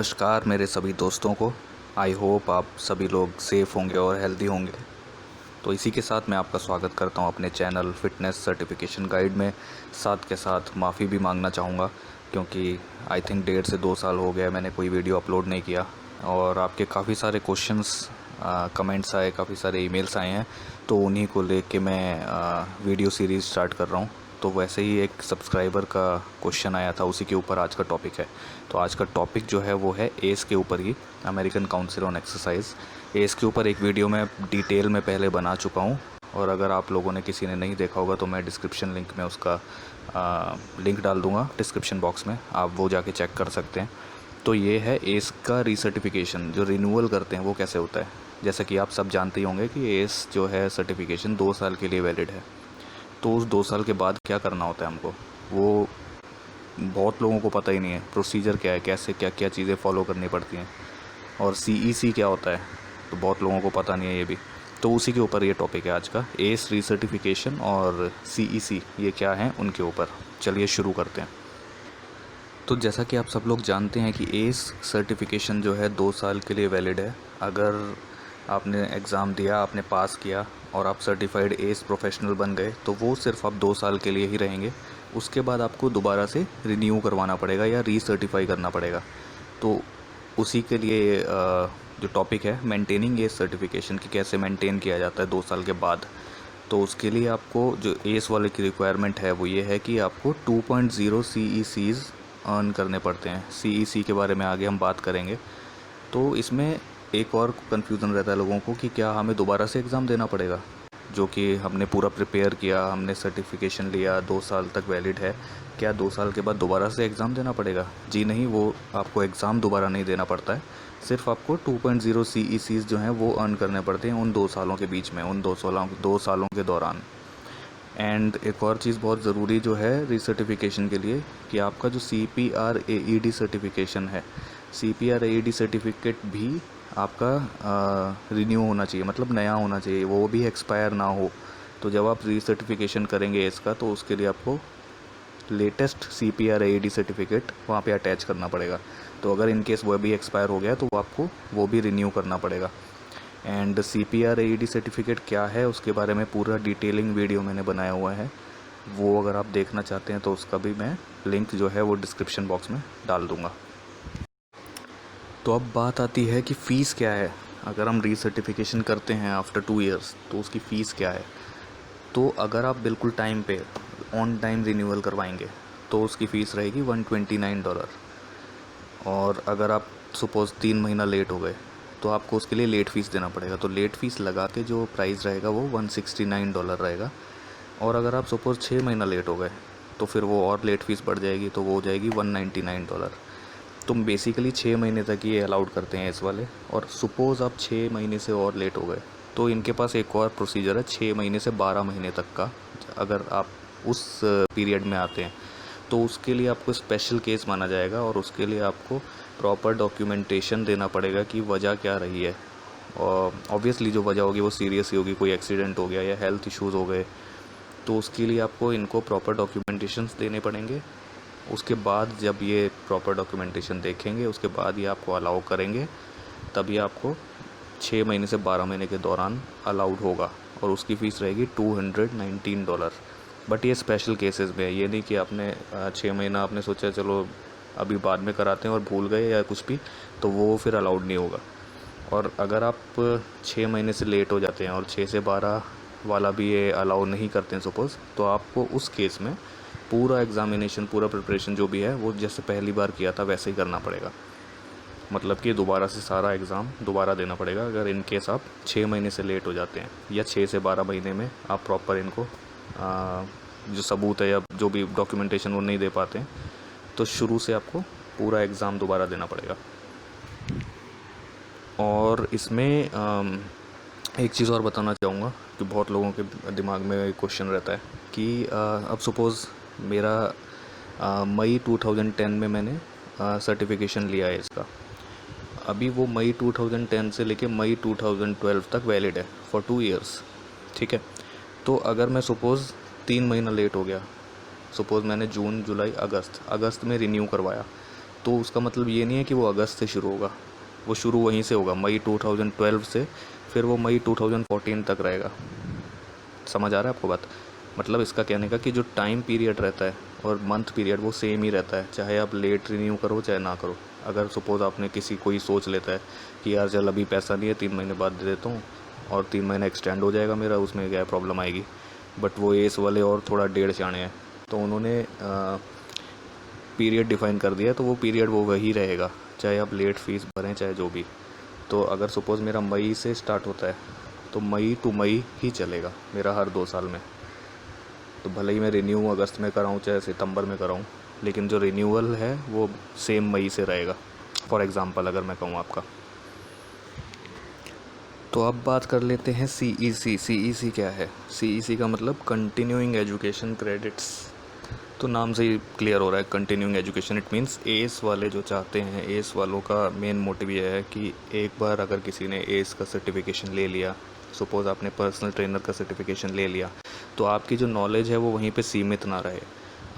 नमस्कार मेरे सभी दोस्तों को। आई होप आप सभी लोग सेफ़ होंगे और हेल्दी होंगे। तो इसी के साथ मैं आपका स्वागत करता हूं अपने चैनल फ़िटनेस सर्टिफिकेशन गाइड में। साथ के साथ माफ़ी भी मांगना चाहूँगा क्योंकि आई थिंक 1.5 से 2 साल हो गया मैंने कोई वीडियो अपलोड नहीं किया और आपके काफ़ी सारे क्वेश्चंस कमेंट्स आए, काफ़ी सारे ईमेल्स आए हैं, तो उन्हीं को लेके मैं वीडियो सीरीज़ स्टार्ट कर रहा हूँ। तो वैसे ही एक सब्सक्राइबर का क्वेश्चन आया था, उसी के ऊपर आज का टॉपिक है। तो आज का टॉपिक जो है वो है एस के ऊपर ही, American Council on Exercise. ACE के ऊपर एक वीडियो मैं डिटेल में पहले बना चुका हूँ और अगर आप लोगों ने किसी ने नहीं देखा होगा तो मैं डिस्क्रिप्शन लिंक में उसका लिंक डाल दूँगा डिस्क्रिप्शन बॉक्स में, आप वो जाके चेक कर सकते हैं। तो ये है एस का रीसर्टिफिकेशन, जो रिन्यूअल करते हैं वो कैसे होता है। जैसा कि आप सब जानते ही होंगे कि एस जो है सर्टिफिकेशन 2 साल के लिए वैलिड है। तो उस 2 साल के बाद क्या करना होता है हमको, वो बहुत लोगों को पता ही नहीं है। प्रोसीजर क्या है, कैसे क्या क्या चीज़ें फॉलो करनी पड़ती हैं, और CEC क्या होता है, तो बहुत लोगों को पता नहीं है ये भी। तो उसी के ऊपर ये टॉपिक है आज का, एस रीसर्टिफिकेशन और CEC ये क्या है उनके ऊपर। चलिए शुरू करते हैं। तो जैसा कि आप सब लोग जानते हैं कि एस सर्टिफिकेशन जो है 2 साल के लिए वैलिड है। अगर आपने एग्ज़ाम दिया, आपने पास किया और आप सर्टिफाइड एस प्रोफेशनल बन गए तो वो सिर्फ आप 2 साल के लिए ही रहेंगे। उसके बाद आपको दोबारा से रिन्यू करवाना पड़ेगा या रीसर्टिफाई करना पड़ेगा। तो उसी के लिए जो टॉपिक है मेंटेनिंग एस सर्टिफिकेशन की, कैसे मेंटेन किया जाता है 2 साल के बाद। तो उसके लिए आपको जो एस वाले की रिक्वायरमेंट है वो ये है कि आपको 2.0 CECs अर्न करने पड़ते हैं। CEC के बारे में आगे हम बात करेंगे। तो इसमें एक और कन्फ्यूज़न रहता है लोगों को कि क्या हमें दोबारा से एग्ज़ाम देना पड़ेगा, जो कि हमने पूरा प्रिपेयर किया, हमने सर्टिफिकेशन लिया, 2 साल तक वैलिड है, क्या 2 साल के बाद दोबारा से एग्ज़ाम देना पड़ेगा? जी नहीं, वो आपको एग्ज़ाम दोबारा नहीं देना पड़ता है। सिर्फ आपको 2.0 CECs जो हैं वो अर्न करने पड़ते हैं उन 2 सालों के बीच में, उन 2 सालों के दौरान। एंड एक और चीज़ बहुत ज़रूरी जो है रीसर्टिफिकेशन के लिए, कि आपका जो CPR-AED सर्टिफिकेशन है, CPR-AED सर्टिफिकेट भी आपका रिन्यू होना चाहिए, मतलब नया होना चाहिए, वो भी एक्सपायर ना हो। तो जब आप रीसर्टिफिकेशन करेंगे इसका तो उसके लिए आपको लेटेस्ट CPR-AED सर्टिफिकेट वहाँ पे अटैच करना पड़ेगा। तो अगर इन केस वो भी एक्सपायर हो गया तो आपको वो भी रिन्यू करना पड़ेगा। एंड CPR-AED सर्टिफिकेट क्या है उसके बारे में पूरा डिटेलिंग वीडियो मैंने बनाया हुआ है, वो अगर आप देखना चाहते हैं तो उसका भी मैं लिंक जो है वो डिस्क्रिप्शन बॉक्स में डाल दूँगा। तो अब बात आती है कि फ़ीस क्या है। अगर हम रीसर्टिफिकेशन करते हैं आफ्टर 2 इयर्स तो उसकी फ़ीस क्या है। तो अगर आप बिल्कुल टाइम पे ऑन टाइम रिन्यूअल करवाएंगे तो उसकी फ़ीस रहेगी $129। और अगर आप सपोज़ 3 महीना लेट हो गए तो आपको उसके लिए लेट फ़ीस देना पड़ेगा। तो लेट फ़ीस लगा के जो प्राइस रहेगा वो $169 रहेगा। और अगर आप सपोज़ 6 महीना लेट हो गए तो फिर वो और लेट फ़ीस बढ़ जाएगी, तो वो हो जाएगी $199। तो बेसिकली 6 महीने तक ये अलाउड करते हैं इस वाले। और सपोज़ आप 6 महीने से और लेट हो गए तो इनके पास एक और प्रोसीजर है 6 महीने से 12 महीने तक का। अगर आप उस पीरियड में आते हैं तो उसके लिए आपको स्पेशल केस माना जाएगा और उसके लिए आपको प्रॉपर डॉक्यूमेंटेशन देना पड़ेगा कि वजह क्या रही है। और ऑब्वियसली जो वजह होगी वो सीरियस ही होगी, कोई एक्सीडेंट हो गया या हेल्थ इश्यूज़ हो गए, तो उसके लिए आपको इनको प्रॉपर डॉक्यूमेंटेशंस देने पड़ेंगे। उसके बाद जब ये प्रॉपर डॉक्यूमेंटेशन देखेंगे उसके बाद ये आपको अलाउ करेंगे, तभी आपको 6 महीने से 12 महीने के दौरान अलाउड होगा। और उसकी फ़ीस रहेगी $219। बट ये स्पेशल केसेस में है, ये नहीं कि आपने 6 महीना आपने सोचा चलो अभी बाद में कराते हैं और भूल गए या कुछ भी, तो वो फिर अलाउड नहीं होगा। और अगर आप 6 महीने से लेट हो जाते हैं और 6 से 12 वाला भी ये अलाउ नहीं करते हैं सपोज़, तो आपको उस केस में पूरा एग्ज़ामिनेशन, पूरा प्रिपरेशन जो भी है वो जैसे पहली बार किया था वैसे ही करना पड़ेगा। मतलब कि दोबारा से सारा एग्ज़ाम दोबारा देना पड़ेगा अगर इन केस आप 6 महीने से लेट हो जाते हैं, या 6 से 12 महीने में आप प्रॉपर इनको जो सबूत है या जो भी डॉक्यूमेंटेशन वो नहीं दे पाते हैं, तो शुरू से आपको पूरा एग्ज़ाम दोबारा देना पड़ेगा। और इसमें एक चीज़ और बताना चाहूँगा कि बहुत लोगों के दिमाग में एक क्वेश्चन रहता है कि अब सपोज़ मेरा मई 2010 में मैंने सर्टिफिकेशन लिया है इसका। अभी वो मई 2010 से लेके मई 2012 तक वैलिड है फॉर 2 इयर्स, ठीक है। तो अगर मैं सपोज़ 3 महीना लेट हो गया, सपोज़ मैंने जून जुलाई अगस्त में रिन्यू करवाया, तो उसका मतलब ये नहीं है कि वो अगस्त से शुरू होगा, वो शुरू वहीं से होगा मई 2012 से, फिर वो मई 2014 तक रहेगा। समझ आ रहा है आपको बात? मतलब इसका कहने का कि जो टाइम पीरियड रहता है और मंथ पीरियड वो सेम ही रहता है, चाहे आप लेट रिन्यू करो चाहे ना करो। अगर सपोज़ आपने कोई सोच लेता है कि यार चल अभी पैसा नहीं है 3 महीने बाद दे देता हूँ और 3 महीना एक्सटेंड हो जाएगा मेरा, उसमें क्या प्रॉब्लम आएगी। बट वो एस वाले और थोड़ा डेढ़ शाणे हैं, तो उन्होंने पीरियड डिफ़ाइन कर दिया, तो वो पीरियड वो वही रहेगा, चाहे आप लेट फीस भरें चाहे जो भी। तो अगर सपोज़ मेरा मई से स्टार्ट होता है तो मई टू मई ही चलेगा मेरा हर 2 साल में। तो भले ही मैं रिन्यू अगस्त में कराऊँ चाहे सितंबर में कराऊँ, लेकिन जो रिन्यूअल है वो सेम मई से रहेगा, फॉर एग्ज़ाम्पल अगर मैं कहूँ आपका। तो अब बात कर लेते हैं CEC। CEC क्या है? CEC का मतलब कंटिन्यूइंग एजुकेशन क्रेडिट्स। तो नाम से ही क्लियर हो रहा है, continuing education. It means S वाले जो चाहते हैं, एस वालों का मेन मोटिव ये है कि एक बार अगर किसी ने एस का सर्टिफिकेशन ले लिया, सपोज़ आपने पर्सनल ट्रेनर का सर्टिफिकेशन ले लिया, तो आपकी जो नॉलेज है वो वहीं पे सीमित ना रहे,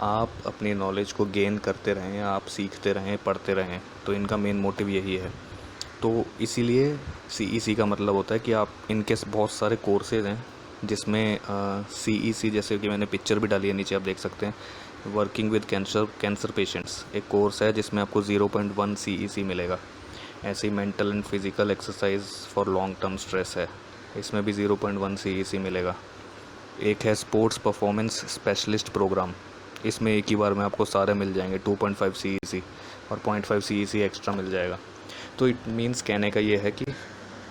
आप अपनी नॉलेज को गेन करते रहें, आप सीखते रहें, पढ़ते रहें। तो इनका मेन मोटिव यही है। तो इसीलिए CEC का मतलब होता है कि आप इनके बहुत सारे कोर्सेज़ हैं जिसमें CEC, जैसे कि मैंने पिक्चर भी डाली है नीचे, आप देख सकते हैं। वर्किंग विद कैंसर पेशेंट्स एक कोर्स है जिसमें आपको 0.1 CEC मिलेगा। ऐसे ही mental and physical exercise for long term stress है, इसमें भी 0.1 CEC मिलेगा। एक है स्पोर्ट्स परफॉर्मेंस स्पेशलिस्ट प्रोग्राम, इसमें एक ही बार में आपको सारे मिल जाएंगे, 2.5 CEC और 0.5 CEC एक्स्ट्रा मिल जाएगा। तो इट मीन्स कहने का ये है कि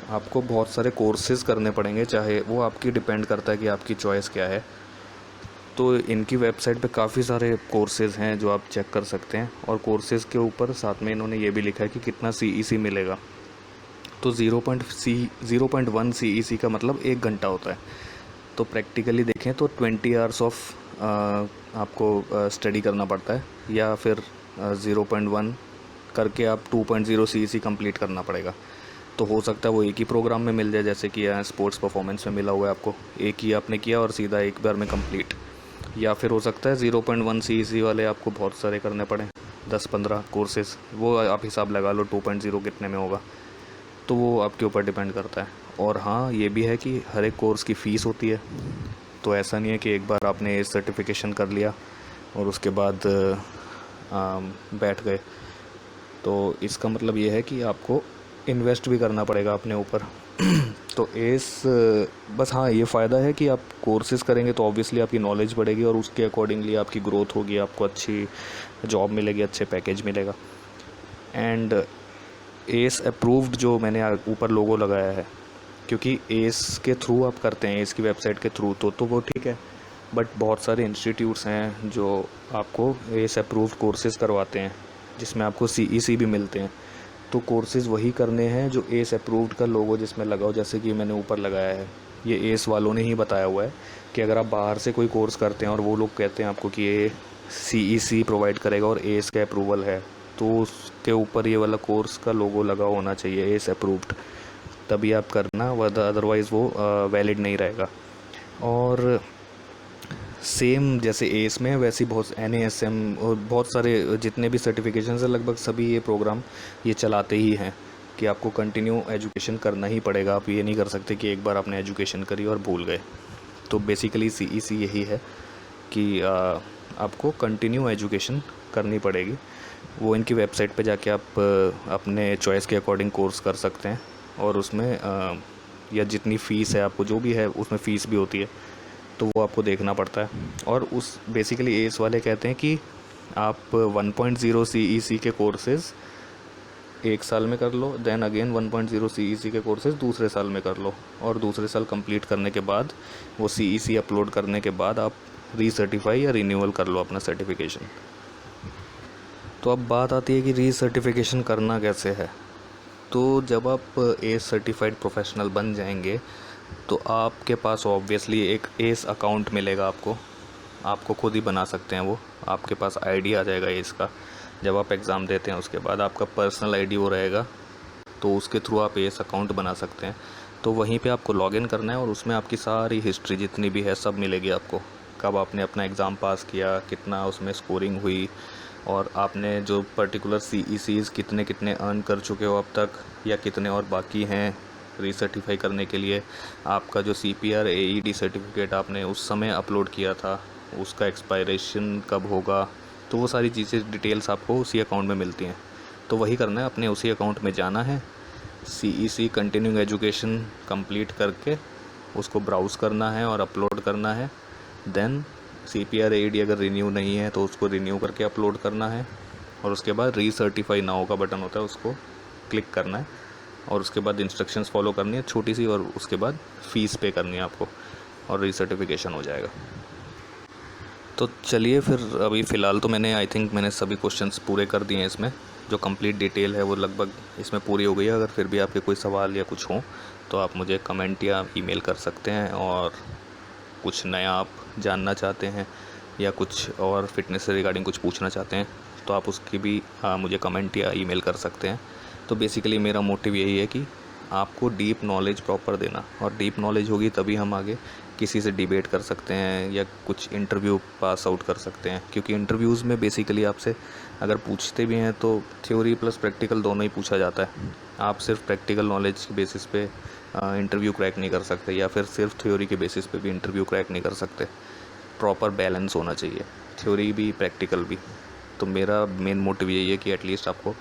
आपको बहुत सारे कोर्सेज़ करने पड़ेंगे, चाहे वो आपकी डिपेंड करता है कि आपकी चॉइस क्या है। तो इनकी वेबसाइट पे काफ़ी सारे कोर्सेज़ हैं जो आप चेक कर सकते हैं, और कोर्सेज़ के ऊपर साथ में इन्होंने ये भी लिखा है कि कितना CEC मिलेगा। तो 0.1 CEC का मतलब 1 घंटा होता है। तो प्रैक्टिकली देखें तो 20 आवर्स ऑफ आपको स्टडी करना पड़ता है, या फिर 0.1 करके आप 2.0 CEC कंप्लीट करना पड़ेगा। तो हो सकता है वो एक ही प्रोग्राम में मिल जाए, जैसे कि यहाँ स्पोर्ट्स परफॉर्मेंस में मिला हुआ है आपको, एक ही आपने किया और सीधा एक बार में कंप्लीट। या फिर हो सकता है 0.1 CEC वाले आपको बहुत सारे करने पड़े, 10-15 कोर्सेज़, वो आप हिसाब लगा लो 2.0 कितने में होगा। तो वो आपके ऊपर डिपेंड करता है। और हाँ, ये भी है कि हर एक कोर्स की फ़ीस होती है। तो ऐसा नहीं है कि एक बार आपने सर्टिफिकेशन कर लिया और उसके बाद बैठ गए। तो इसका मतलब ये है कि आपको इन्वेस्ट भी करना पड़ेगा अपने ऊपर। तो बस हाँ, ये फ़ायदा है कि आप कोर्सेज़ करेंगे तो ऑब्वियसली आपकी नॉलेज बढ़ेगी और उसके अकॉर्डिंगली आपकी ग्रोथ होगी, आपको अच्छी जॉब मिलेगी, अच्छे पैकेज मिलेगा। एंड एस अप्रूव्ड जो मैंने ऊपर लोगो लगाया है, क्योंकि एस के थ्रू आप करते हैं, एस की वेबसाइट के थ्रू, तो वो ठीक है। बट बहुत सारे इंस्टीट्यूट्स हैं जो आपको एस अप्रूव्ड कोर्सेज़ करवाते हैं, जिसमें आपको CEC भी मिलते हैं। तो कोर्सेज़ वही करने हैं जो एस अप्रूव्ड का लोगो जिसमें लगाओ, जैसे कि मैंने ऊपर लगाया है। ये एस वालों ने ही बताया हुआ है कि अगर आप बाहर से कोई कोर्स करते हैं और वो लोग कहते हैं आपको कि ये CEC प्रोवाइड करेगा और एस का अप्रूवल है, तो उसके ऊपर ये वाला कोर्स का लोगो लगा होना चाहिए, एस अप्रूव्ड, तभी आप करना, अदरवाइज़ वो वैलिड नहीं रहेगा। और सेम जैसे एस में वैसे बहुत NASM और बहुत सारे जितने भी सर्टिफिकेशन है, लगभग सभी ये प्रोग्राम ये चलाते ही हैं कि आपको कंटिन्यू एजुकेशन करना ही पड़ेगा। आप ये नहीं कर सकते कि एक बार आपने एजुकेशन करी और भूल गए। तो बेसिकली CEC यही है कि आपको कंटिन्यू एजुकेशन करनी पड़ेगी। वो इनकी वेबसाइट पे जाके आप अपने चॉइस के अकॉर्डिंग कोर्स कर सकते हैं, और उसमें या जितनी फ़ीस है आपको जो भी है उसमें फ़ीस भी होती है, तो वो आपको देखना पड़ता है। और उस बेसिकली एस वाले कहते हैं कि आप 1.0 CEC के कोर्सेज़ 1 साल में कर लो, देन अगेन 1.0 CEC के कोर्सेज़ दूसरे साल में कर लो, और दूसरे साल कंप्लीट करने के बाद वो CEC अपलोड करने के बाद आप रीसर्टिफाई या रिन्यूअल कर लो अपना सर्टिफिकेशन। तो अब बात आती है कि रीसर्टिफिकेशन करना कैसे है। तो जब आप एस सर्टिफाइड प्रोफेशनल बन जाएंगे तो आपके पास ऑब्वियसली एक एस अकाउंट मिलेगा आपको खुद ही बना सकते हैं वो, आपके पास ID आ जाएगा एस का। जब आप एग्ज़ाम देते हैं उसके बाद आपका पर्सनल ID वो रहेगा, तो उसके थ्रू आप एस अकाउंट बना सकते हैं। तो वहीं पे आपको लॉगिन करना है और उसमें आपकी सारी हिस्ट्री जितनी भी है सब मिलेगी आपको, कब आपने अपना एग्ज़ाम पास किया, कितना उसमें स्कोरिंग हुई, और आपने जो पर्टिकुलर CECs कितने कितने अर्न कर चुके हो अब तक, या कितने और बाकी हैं रीसर्टिफाई करने के लिए। आपका जो CPR AED सर्टिफिकेट आपने उस समय अपलोड किया था, उसका एक्सपायरेशन कब होगा, तो वो सारी चीज़ें डिटेल्स आपको उसी अकाउंट में मिलती हैं। तो वही करना है, अपने उसी अकाउंट में जाना है, CEC कंटिन्यूइंग एजुकेशन कंप्लीट करके उसको ब्राउज़ करना है और अपलोड करना है। देन CPR AED अगर रिन्यू नहीं है तो उसको रिन्यू करके अपलोड करना है, और उसके बाद रीसर्टिफाई नाउ का बटन होता है, उसको क्लिक करना है, और उसके बाद इंस्ट्रक्शंस फॉलो करनी है छोटी सी, और उसके बाद फ़ीस पे करनी है आपको, और रीसर्टिफिकेशन हो जाएगा। तो चलिए फिर, अभी फ़िलहाल तो आई थिंक मैंने सभी क्वेश्चंस पूरे कर दिए हैं इसमें। जो कंप्लीट डिटेल है वो लगभग इसमें पूरी हो गई है। अगर फिर भी आपके कोई सवाल या कुछ हो तो आप मुझे कमेंट या ईमेल कर सकते हैं, और कुछ नया आप जानना चाहते हैं या कुछ और फिटनेस से रिगार्डिंग कुछ पूछना चाहते हैं तो आप उसकी भी मुझे कमेंट या ईमेल कर सकते हैं। तो बेसिकली मेरा मोटिव यही है कि आपको डीप नॉलेज प्रॉपर देना, और डीप नॉलेज होगी तभी हम आगे किसी से डिबेट कर सकते हैं या कुछ इंटरव्यू पास आउट कर सकते हैं। क्योंकि इंटरव्यूज़ में बेसिकली आपसे अगर पूछते भी हैं तो थ्योरी प्लस प्रैक्टिकल दोनों ही पूछा जाता है। आप सिर्फ प्रैक्टिकल नॉलेज के बेसिस पे इंटरव्यू क्रैक नहीं कर सकते, या फिर सिर्फ थ्योरी के बेसिस पे भी इंटरव्यू क्रैक नहीं कर सकते। प्रॉपर बैलेंस होना चाहिए, थ्योरी भी प्रैक्टिकल भी। तो मेरा मेन मोटिव यही है कि एटलीस्ट आपको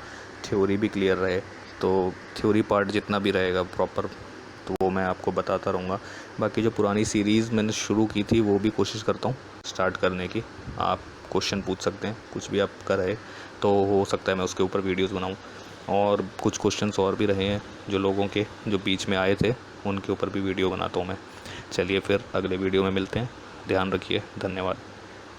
थ्योरी भी क्लियर रहे। तो थ्योरी पार्ट जितना भी रहेगा प्रॉपर, तो वो मैं आपको बताता रहूँगा। बाकी जो पुरानी सीरीज़ मैंने शुरू की थी वो भी कोशिश करता हूँ स्टार्ट करने की। आप क्वेश्चन पूछ सकते हैं, कुछ भी आपका रहे तो हो सकता है मैं उसके ऊपर वीडियोज़ बनाऊँ। और कुछ क्वेश्चंस और भी रहे हैं जो लोगों के जो बीच में आए थे, उनके ऊपर भी वीडियो बनाता हूँ मैं। चलिए फिर अगले वीडियो में मिलते हैं। ध्यान रखिए, धन्यवाद।